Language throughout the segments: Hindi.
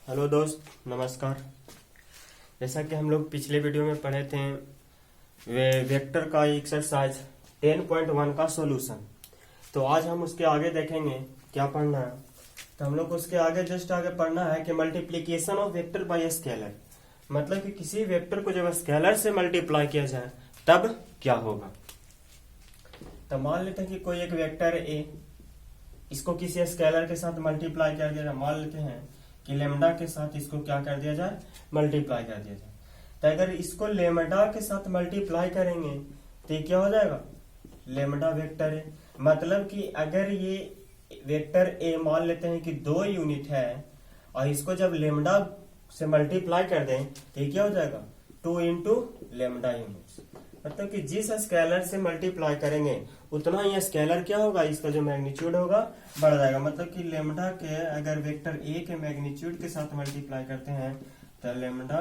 हेलो दोस्त, नमस्कार। जैसा कि हम लोग पिछले वीडियो में पढ़े थे वेक्टर का एक्सरसाइज 10.1 का सॉल्यूशन, तो आज हम उसके आगे देखेंगे क्या पढ़ना है। तो हम लोग उसके आगे जस्ट आगे पढ़ना है कि multiplication of vector by scalar, मतलब कि किसी वेक्टर को जब स्केलर से मल्टीप्लाई किया जाए तब क्या होगा। तो मान लेते हैं कि कोई एक वेक्टर ए, इसको किसी स्केलर के साथ मल्टीप्लाई कर दिया जाए। मान लेते हैं कि लेमडा के साथ इसको क्या कर दिया जाए, मल्टीप्लाई कर दिया जाए। तो अगर इसको लेमडा के साथ मल्टीप्लाई करेंगे तो ये क्या हो जाएगा, लेमडा वेक्टर है। मतलब कि अगर ये वेक्टर ए मान लेते हैं कि 2 यूनिट है और इसको जब लेमडा से मल्टीप्लाई कर दें तो ये क्या हो जाएगा, 2 इंटू लेमडा यूनिट्स। मतलब कि जिस स्केलर से मल्टीप्लाई करेंगे उतना ही स्केलर क्या होगा, इसका जो मैग्नीट्यूड होगा बढ़ जाएगा। मतलब कि लेमडा के अगर वेक्टर ए के मैग्नीट्यूड के साथ मल्टीप्लाई करते हैं तो लेमडा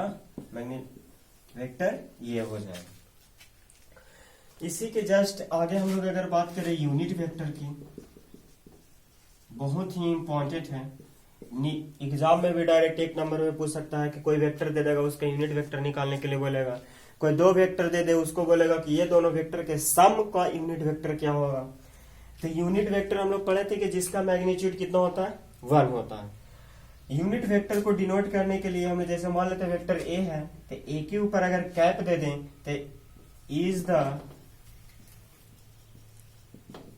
वेक्टर ये हो जाएगा। इसी के जस्ट आगे हम लोग अगर बात करें यूनिट वेक्टर की, बहुत ही इंपॉर्टेंट है। एग्जाम में भी डायरेक्ट 1 नंबर में पूछ सकता है कि कोई वेक्टर दे देगा, उसका यूनिट वेक्टर निकालने के लिए बोलेगा। कोई 2 वेक्टर दे दे, उसको बोलेगा कि ये दोनों वेक्टर के सम का यूनिट वेक्टर क्या होगा। तो यूनिट वेक्टर हम लोग पढ़े थे कि जिसका मैग्नीट्यूड कितना होता है, 1 होता है। यूनिट वेक्टर को डिनोट करने के लिए हमें जैसे मान लेते हैं वेक्टर ए है, तो ए के ऊपर अगर कैप दे दें तो is the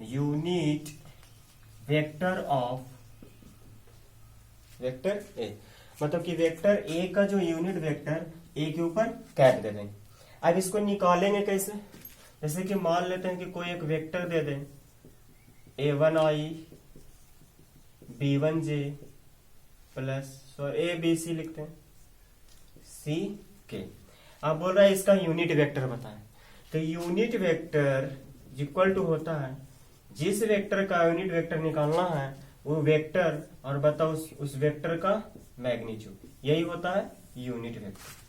unit vector of vector A. मतलब कि वेक्टर ए का जो यूनिट वेक्टर ए के ऊपर कैप दे दें। अब इसको निकालेंगे कैसे, जैसे कि मान लेते हैं कि कोई एक वेक्टर दे दें a1i b1j प्लस abc लिखते हैं c के। अब बोल रहा है इसका यूनिट वेक्टर बताएं। तो यूनिट वेक्टर इक्वल टू होता है, जिस वेक्टर का यूनिट वेक्टर निकालना है वो वेक्टर और बताओ उस वेक्टर का मैग्नीट्यूड, यही होता है यूनिट वेक्टर।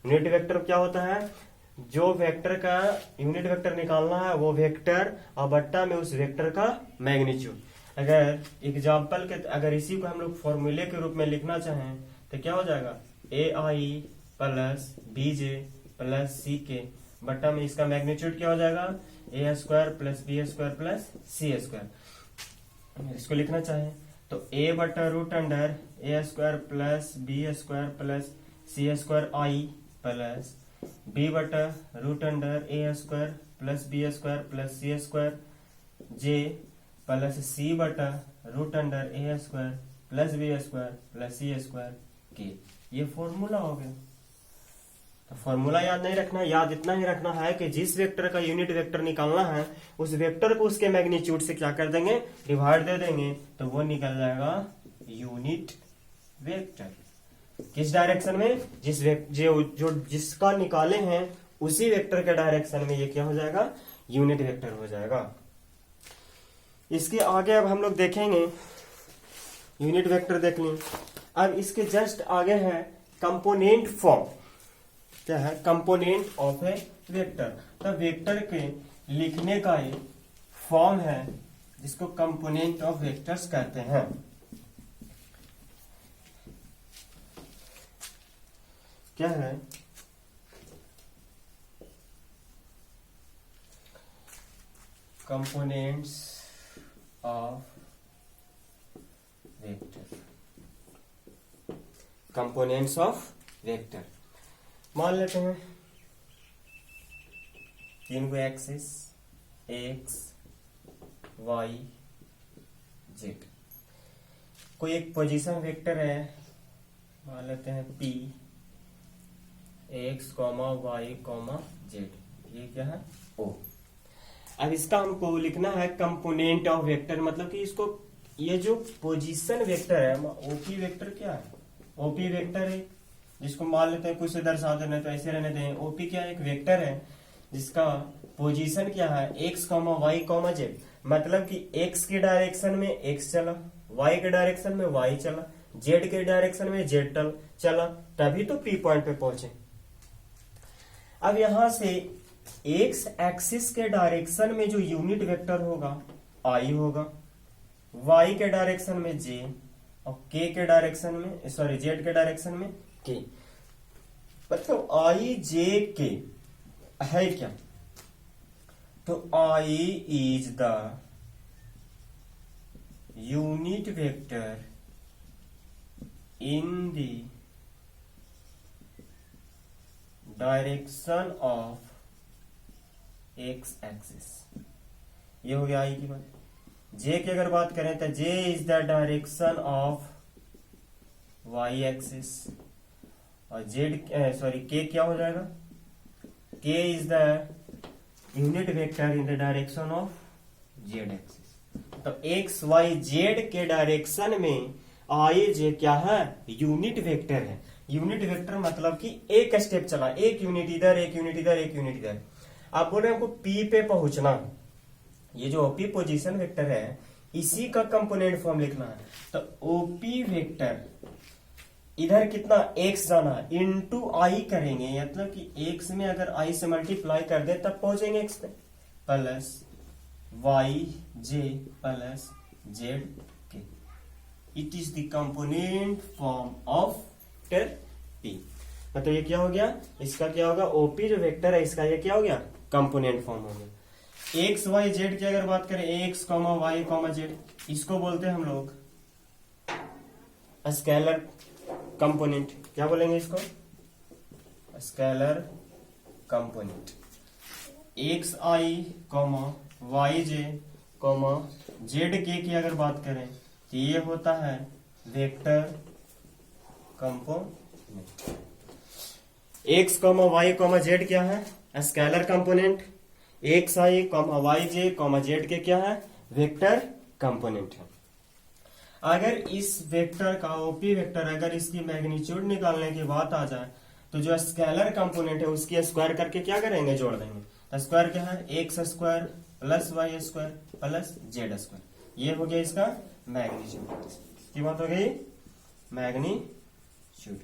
यूनिट वेक्टर क्या होता है, जो वेक्टर का यूनिट वेक्टर निकालना है वो वेक्टर और बट्टा में उस वेक्टर का मैग्नीट्यूड। अगर एग्जाम्पल के अगर इसी को हम लोग फॉर्मूले के रूप में लिखना चाहें तो क्या हो जाएगा, ai plus bj plus c के बट्टा में इसका मैग्नीट्यूड क्या हो जाएगा, a square plus b square plus c square. इसको लिखना चाहें तो a बटा root under a square plus b square plus c square i plus b बटा root under a square plus b square plus c square j plus c बटा root under a square plus b square plus c square के। ये फॉर्मूला हो गया। तो फॉर्मूला याद नहीं रखना, याद इतना ही रखना है कि जिस वेक्टर का यूनिट वेक्टर निकालना है उस वेक्टर को उसके मैग्नीट्यूड से क्या कर देंगे, डिवाइड दे देंगे, तो वो निकल जाएगा यूनिट वेक्टर। किस डायरेक्शन में, जो जिसका निकाले हैं उसी वेक्टर के डायरेक्शन में ये क्या हो जाएगा, यूनिट वेक्टर हो जाएगा। इसके आगे अब हम लोग देखेंगे, यूनिट वेक्टर देख लें। अब इसके जस्ट आगे है कंपोनेंट फॉर्म। क्या है, कंपोनेंट ऑफ ए वेक्टर। तो वेक्टर के लिखने का एक फॉर्म है जिसको कंपोनेंट ऑफ वेक्टर्स कहते हैं। क्या है, components of vector. Components of vector मान लेते हैं 3 को एक्सिस x y z। कोई एक पोजीशन वेक्टर है, मान लेते हैं p x, y, z। ये क्या है, o। अब इसका हमको लिखना है कंपोनेंट ऑफ वेक्टर। मतलब कि इसको ये जो पोजीशन वेक्टर है, ओपी वेक्टर क्या है, ओपी वेक्टर है जिसको मान लेते हैं कुछ से दर्शा देना, तो ऐसे रहने दें। ओपी क्या है, एक वेक्टर है जिसका पोजीशन क्या है, x, y, z। मतलब कि x के डायरेक्शन में x चला, y के डायरेक्शन में y चला, z के डायरेक्शन में z चला, तभी तो P पॉइंट पे पहुंचे। अब यहां से x एक्सिस के डायरेक्शन में जो यूनिट वेक्टर होगा i होगा, y के डायरेक्शन में j और के के डायरेक्शन में, सॉरी जेड के डायरेक्शन में के, मतलब आई जे के है क्या, तो i is the unit vector in the direction of x axis. ये हो गया आई की बात। जे की अगर बात करें तो j is the direction of Y axis, और जेड सॉरी के क्या हो जाएगा, k is the unit vector in the direction of Z axis. तो एक्स वाई जेड के डायरेक्शन में आई जे क्या है, यूनिट वेक्टर है। यूनिट वेक्टर मतलब कि एक स्टेप चला, एक यूनिट इधर, एक यूनिट इधर, एक यूनिट इधर। आप बोल रहे हैं हमको पी पे पहुंचना, ये जो ओपी पोजीशन वेक्टर है इसी का कंपोनेंट फॉर्म लिखना है। तो ओपी वेक्टर इधर कितना एक्स जाना है, इंटू आई करेंगे, मतलब कि एक्स में अगर आई से मल्टीप्लाई कर दे तब पहुंचेंगे एक्स पे, प्लस वाई जे प्लस जेड के। It is the component form of vector P. मतलब ये क्या हो गया, इसका क्या होगा, ओपी जो वेक्टर है इसका ये क्या हो गया, कंपोनेंट फॉर्म हो गया। एक्स वाई जेड की अगर बात करें, X comma Y comma Z, इसको बोलते हैं हम लोग स्केलर कंपोनेंट। क्या बोलेंगे इसको, scalar component. X I comma Y J comma Z के की अगर बात करें तो ये होता है vector component. X comma Y comma Z क्या है, scalar component. X I comma Y J comma Z के क्या है, वेक्टर कंपोनेंट है। अगर इस वेक्टर का ओपी वेक्टर अगर इसकी मैग्नीट्यूड निकालने की बात आ जाए तो जो स्केलर कंपोनेंट है उसकी स्क्वायर करके क्या करेंगे, जोड़ देंगे। स्क्वायर क्या है, x square plus y square plus z square. ये हो गया इसका मैग्नीट्यूड की बात हो गई, मैग्नीट्यूड।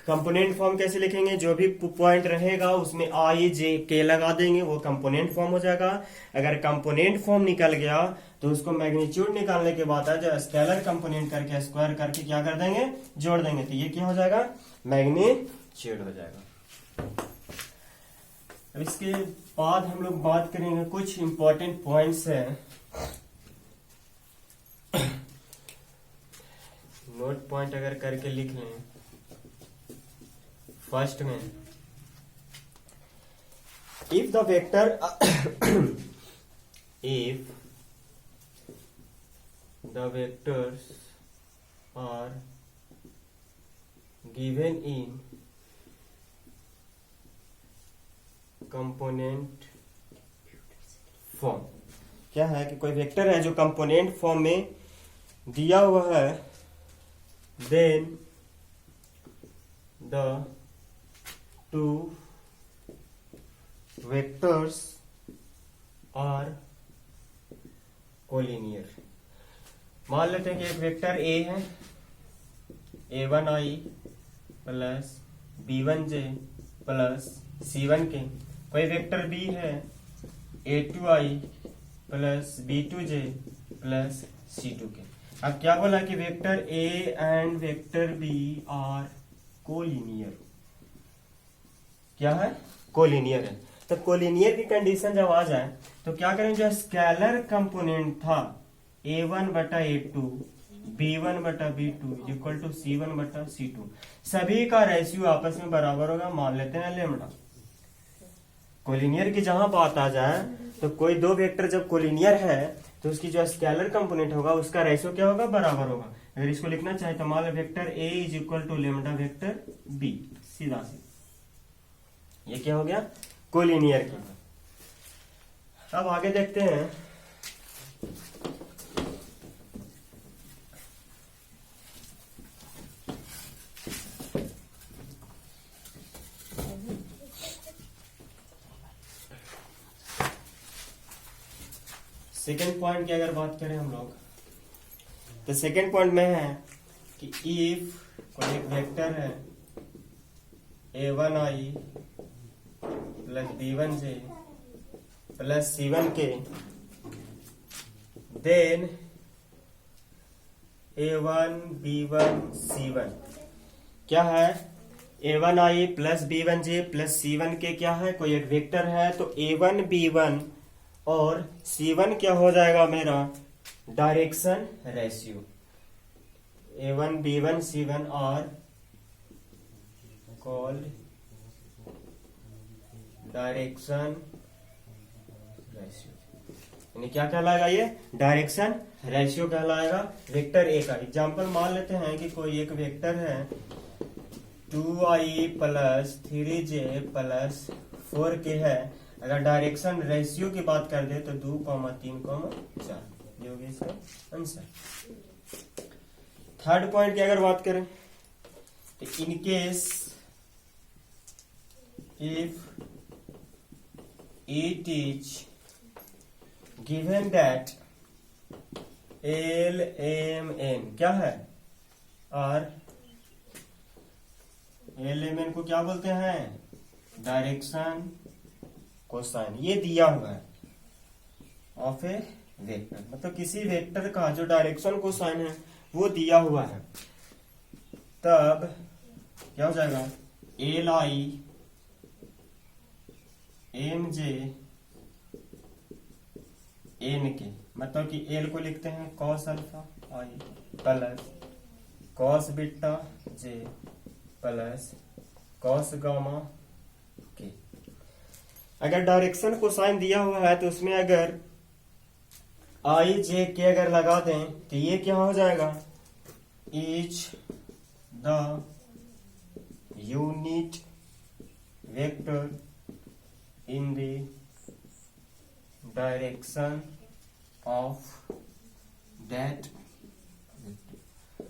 कंपोनेंट फॉर्म कैसे लिखेंगे, जो भी पॉइंट रहेगा उसमें आई जे के लगा देंगे, वो कंपोनेंट फॉर्म हो जाएगा। अगर कंपोनेंट फॉर्म निकल गया तो उसको मैग्नीट्यूड निकालने के बाद जो स्केलर कंपोनेंट करके स्क्वायर करके क्या कर देंगे, जोड़ देंगे, तो ये क्या हो जाएगा, मैग्नीट्यूड हो जाएगा। अब इसके बाद हम लोग बात करेंगे कुछ इंपॉर्टेंट पॉइंट्स है, नोट पॉइंट अगर करके लिख लें। फर्स्ट में, if the vector if the vectors are given in component form, क्या है कि कोई वेक्टर है जो कंपोनेंट फॉर्म में दिया हुआ है, then the two vectors are collinear. मान लेते हैं कि एक वेक्टर ए है, a1i plus b1j plus c1k। कोई वेक्टर बी है a2i plus b2j plus c2k। अब क्या बोला कि vector A and vector B are collinear. क्या है, कोलिनियर है। तो कोलिनियर की कंडीशन जब आ जाए तो क्या करें, जो स्केलर कंपोनेंट था a1 बटा a2 b1 बटा b2 इक्वल टू c1 बटा c2, सभी का रेशियो आपस में बराबर होगा, मान लेते हैं लेमडा। कोलिनियर की जहां बात आ जाए तो कोई दो वेक्टर जब कोलिनियर है तो उसकी जो स्केलर कंपोनेंट होगा उसका रेशियो क्या होगा, बराबर होगा। अगर इसको लिखना चाहे तो मान लो vector a is equal to lambda vector b, सीधा सीधा। ये क्या हो गया, कोलिनियर की। अब आगे देखते हैं, सेकेंड पॉइंट की अगर बात करें हम लोग तो सेकेंड पॉइंट में है कि इफ कोई एक वेक्टर है a1i plus b1j plus c1k, then A1 B1 C1 क्या है, A1I plus B1J plus C1K क्या है, कोई एक वेक्टर है। तो A1 B1 और C1 क्या हो जाएगा मेरा, direction ratio. A1 B1 C1 और कॉल्ड डायरेक्शन रेशियो, यानी क्या कहलाएगा, ये डायरेक्शन रेशियो कहलाएगा वेक्टर ए का। एग्जांपल मान लेते हैं कि कोई एक वेक्टर है 2I plus 3J plus 4K है। अगर डायरेक्शन रेशियो की बात कर दे तो 2,3,4, ये हो गया इसका आंसर। थर्ड पॉइंट की अगर बात करें तो in case if it is given that LMN क्या है, और LMN को क्या बोलते हैं, डायरेक्शन कोसाइन, ये दिया हुआ है ऑफ ए वेक्टर, मतलब किसी वेक्टर का जो डायरेक्शन कोसाइन है वो दिया हुआ है, तब क्या हो जाएगा, LI MJ NK, मतलब कि L को लिखते हैं cos alpha I plus cos beta J plus cos gamma K। अगर डायरेक्शन को साइन दिया हुआ है तो उसमें अगर I J K अगर लगा दें तो ये क्या हो जाएगा, etch the unit vector in the direction of that,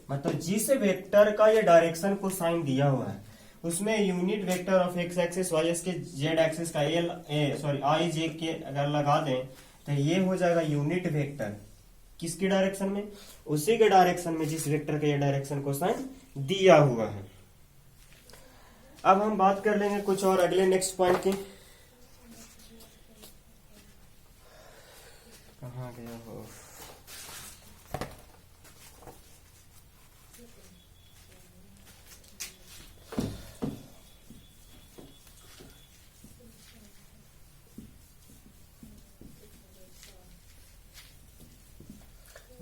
मतलब जिस वेक्टर का ये डायरेक्शन को साइन दिया हुआ है उसमें unit vector of x axis y x के जेड एक्सिस का आई जे के अगर लगा दें तो ये हो जाएगा यूनिट वेक्टर किसकी डायरेक्शन में, उसी के डायरेक्शन में जिस वेक्टर का ये डायरेक्शन को साइन दिया हुआ है। अब हम बात कर लेंगे कुछ और अगले नेक्स्ट पॉइंट की। कहाँ गया हो,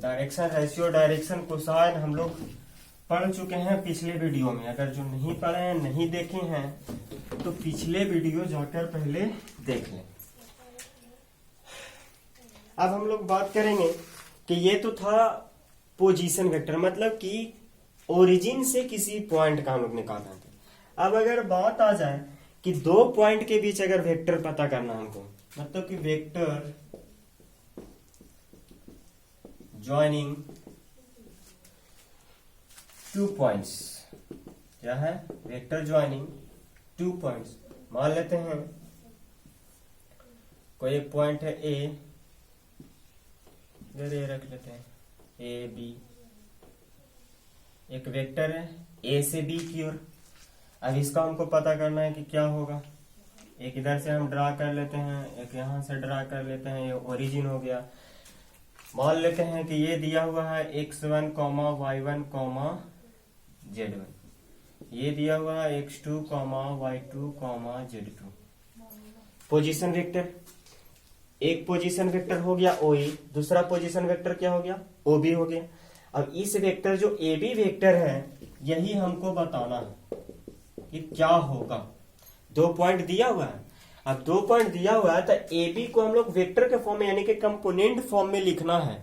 डायरेक्शन रेशियो, डायरेक्शन कोसाइन हम लोग पढ़ चुके हैं पिछले वीडियो में। अगर जो नहीं पढ़े हैं, नहीं देखे हैं तो पिछले वीडियो जाकर पहले देख लें। अब हम लोग बात करेंगे कि ये तो था पोजीशन वेक्टर, मतलब कि ओरिजिन से किसी पॉइंट का हम लोग निकालना था। अब अगर बात आ जाए कि दो पॉइंट के बीच अगर वेक्टर पता करना हमको, मतलब कि वेक्टर ज्वाइनिंग टू पॉइंट्स, क्या है, वेक्टर ज्वाइनिंग टू पॉइंट्स। मान लेते हैं कोई एक पॉइंट है ए, इधर ए रख लेते हैं, ए बी, एक वेक्टर है ए से बी की ओर। अब इसका हमको पता करना है कि क्या होगा। एक इधर से हम ड्रा कर लेते हैं, एक यहां से ड्रा कर लेते हैं, ये ओरिजिन हो गया। मान लेते हैं कि ये दिया हुआ है x1, y1, z1, ये दिया हुआ है x2, y2, z2। Position vector, एक पोजीशन वेक्टर हो गया OA, दूसरा पोजीशन वेक्टर क्या हो गया, OB हो गया। अब इस वेक्टर जो AB वेक्टर है यही हमको बताना है कि क्या होगा। दो पॉइंट दिया हुआ है, अब दो पॉइंट दिया हुआ है तो AB को हम लोग वेक्टर के फॉर्म में यानी कि कंपोनेंट फॉर्म में लिखना है।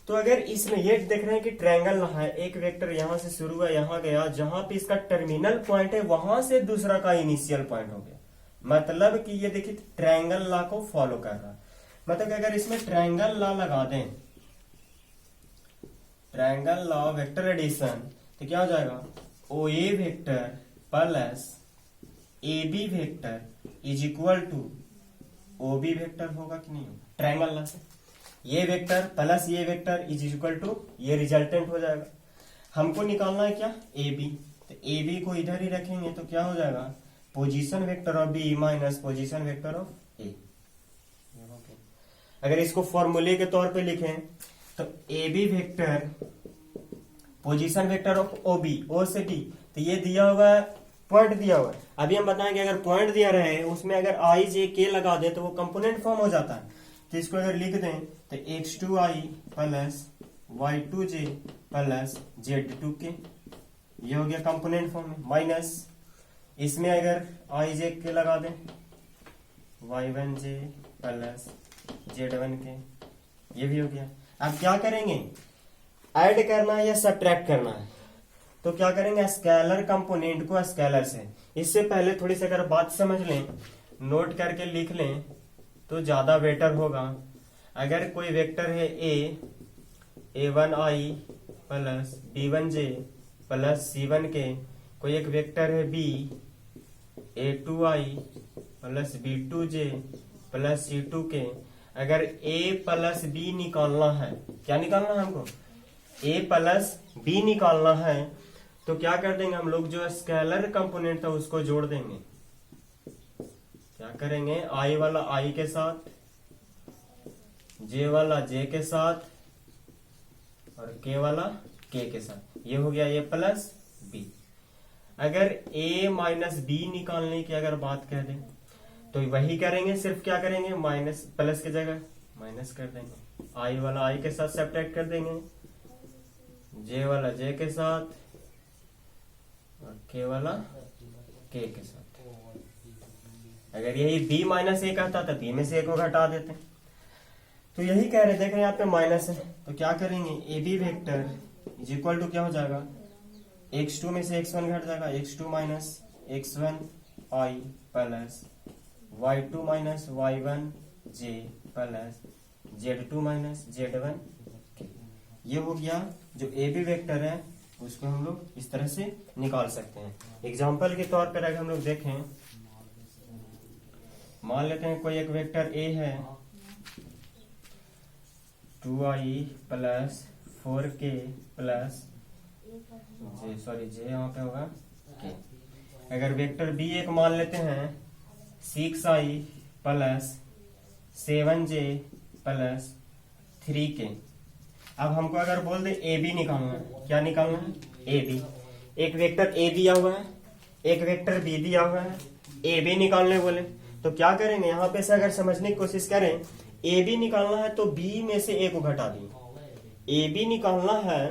तो अगर इसमें ये देख रहे हैं कि ट्रायंगल है, एक वेक्टर यहां से शुरू है, यहां गया, जहां पे इसका टर्मिनल पॉइंट है वहां से दूसरा का इनिशियल पॉइंट हो गया, मतलब कि ये देखिए ट्रायंगल लॉ को फॉलो कर रहा है। मतलब कि अगर इसमें ट्रायंगल लॉ लगा दें, ट्रायंगल लॉ वेक्टर एडिशन, तो क्या हो जाएगा, OA vector plus AB vector is equal to OB vector होगा कि नहीं होगा, ट्रायंगल लॉ से ये वेक्टर प्लस ये वेक्टर इज इक्वल टू ये रिजल्टेंट हो जाएगा। हमको निकालना है क्या, AB, तो AB को इधर ही रखेंगे तो क्या हो जाएगा, position vector of B minus position vector of A। अगर इसको फॉर्मूले के तौर पे लिखें तो AB vector position vector of O B, O से डी, तो ये दिया हुआ है, पॉइंट दिया हुआ है। अभी हम बताएंगे अगर पॉइंट दिया रहे उसमें अगर आई जे के लगा दे तो वो कंपोनेंट फॉर्म हो जाता है। तो इसको अगर लिख दें तो x2i plus y2j plus z2k, ये हो गया कंपोनेंट फॉर्म में। माइनस इसमें अगर आई जे के लगा दें y1j प्लस z1k, ये भी हो गया। अब क्या करेंगे, ऐड करना है या सब्ट्रैक्ट करना है, तो क्या करेंगे, स्केलर कंपोनेंट को स्केलर से। इससे पहले थोड़ी सी अगर बात समझ लें, नोट करके लिख लें तो ज्यादा बेटर होगा। अगर कोई वेक्टर है a1i plus b1j plus c1k, कोई एक वेक्टर है b a2i plus b2j plus c2k, अगर a प्लस b निकालना है, क्या निकालना है हमको, a प्लस b निकालना है, तो क्या कर देंगे हम लोग, जो स्केलर कंपोनेंट था उसको जोड़ देंगे। क्या करेंगे, i वाला i के साथ, j वाला j के साथ और k वाला k के साथ, ये हो गया a प्लस b। अगर a माइनस b निकालने की अगर बात कह दें तो वही करेंगे, सिर्फ क्या करेंगे, माइनस प्लस की जगह माइनस कर देंगे, i वाला i के साथ सब्ट्रैक्ट कर देंगे, j वाला j के साथ और k वाला k के साथ। अगर यही b माइनस a कहता था b में से a को घटा देते, तो यही कह रहे, देख रहे हैं यहाँ पे माइनस है, तो क्या करेंगे, A B vector is equal to क्या हो जाएगा, x2 में से x1 घट जाएगा, x2 minus x1 i plus y2 minus y1 j plus z2 minus z1 k। ये हो गया जो ए बी वेक्टर है, उसको हम लोग इस तरह से निकाल सकते हैं। एग्जाम्पल के तौर पर अगर हम लोग देखें, मान लेते हैं कोई एक वेक्टर a है 2i plus 4k plus j यहाँ पे होगा k। अगर वेक्टर b एक मान लेते हैं 6i plus 7j plus 3k। अब हमको अगर बोल दे ए बी निकालना है, क्या निकालना है, ए बी। एक वेक्टर a दिया हुआ है, एक वेक्टर b दिया हुआ है, ए बी निकालने बोले तो क्या करेंगे, यहाँ पे से अगर समझने की कोशिश करें, ए बी निकालना है तो b में से a को घटा दिए, ए बी निकालना है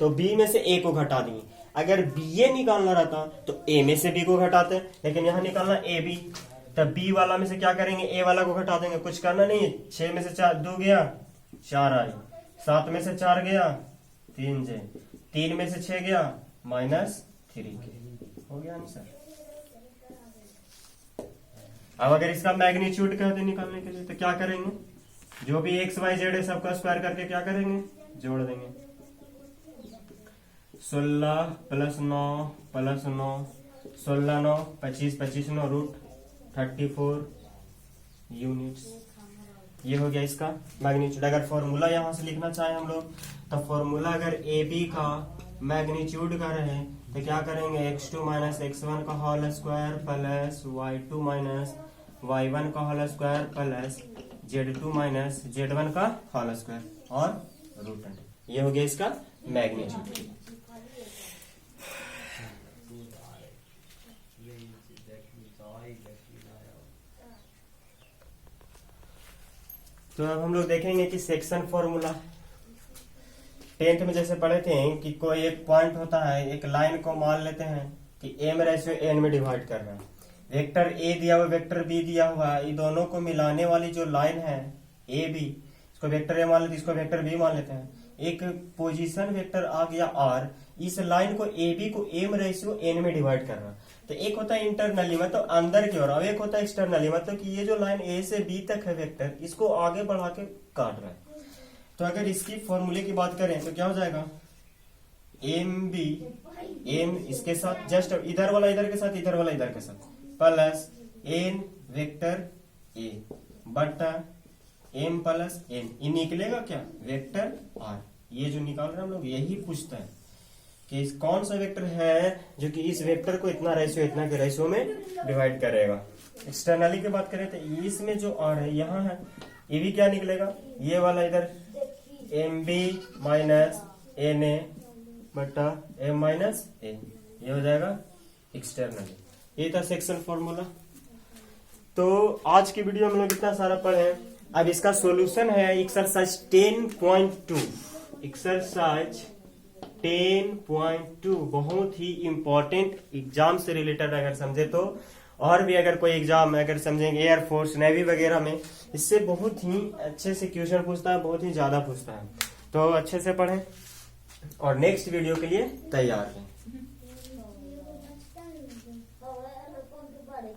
तो b में से a को घटा दिए। अगर बी ए निकालना रहता तो a में से b को घटाते, लेकिन यहाँ निकालना ए बी, तब b वाला में से क्या करेंगे, a वाला को घटा देंगे, कुछ करना नहीं है। 6 में से 2 गया 4 आई, 7 में से 4 गया 3j, 3 में से 6 गया -3k, हो गया आंसर। अब अगर इसका मैग्नीट्यूड कहते निकालने के लिए तो क्या करेंगे, जो भी x y z है सबका स्क्वायर करके क्या करेंगे, जोड़ देंगे। 16 प्लस 9 प्लस 9, 16 9 25, 25 9 रूट 34 यूनिट्स, ये हो गया इसका मैग्नीट्यूड। अगर फॉर्मूला यहां से लिखना चाहे हम लोग, तो फॉर्मूला अगर ए बी का मैग्नीट्यूड का रहे तो क्या करेंगे, x2 माइनस x1 का whole square plus y2 minus y1 का whole square plus z2 minus z1 का होल स्क्वायर और रूट अंडर, ये हो गया इसका मैग्नीट्यूड। तो अब हम लोग देखेंगे कि सेक्शन फॉर्मूला 10th में जैसे पढ़े थे कि कोई एक पॉइंट होता है, एक लाइन को मान लेते हैं कि m रेशियो n में डिवाइड कर रहा है, वेक्टर a दिया हुआ वेक्टर b दिया हुआ है, ये दोनों को मिलाने वाली जो लाइन है a b, इसको वेक्टर a मान लेते, इसको वेक्टर b मान लेते हैं। एक पोजीशन वेक्टर आ गया r, इस लाइन को a b को m रेशियो n में डिवाइड कर रहा है। तो एक होता है इंटरनली मतलब अंदर की ओर, और एक होता है एक्सटर्नली मतलब कि ये जो लाइन a से b तक है वेक्टर, इसको आगे बढ़ा के काट रहा है। तो अगर इसकी फॉर्मूले की बात करें तो क्या हो जाएगा, एम बी, एम इसके साथ जस्ट इधर वाला इधर के साथ, इधर वाला इधर के साथ, प्लस एन वेक्टर ए बटा एम प्लस एन, ये निकलेगा क्या, वेक्टर आर। ये जो निकाल रहे हैं हम लोग यही पूछता है कि इस कौन सा वेक्टर है जो कि इस वेक्टर को इतना रेशियो इतना के रेशियो में डिवाइड करेगा। एक्सटर्नली की बात करें तो इसमें जो आर है यहाँ है, ये भी क्या निकलेगा, ये वाला इधर m b minus n a बटा m माइनस a, ये हो जाएगा एक्सटर्नल। ये था सेक्शन फॉर्मूला। तो आज की वीडियो में लोग इतना सारा पढ़े। अब इसका सॉल्यूशन है एक्सरसाइज 10.2। एक्सरसाइज 10.2 बहुत ही इंपॉर्टेंट एग्जाम से रिलेटेड अगर समझे तो, और भी अगर कोई एग्जाम अगर समझेंगे एयरफोर्स नेवी वगैरह में, इससे बहुत ही अच्छे से क्वेश्चन पूछता है, बहुत ही ज्यादा पूछता है। तो अच्छे से पढ़ें और नेक्स्ट वीडियो के लिए तैयार रहें।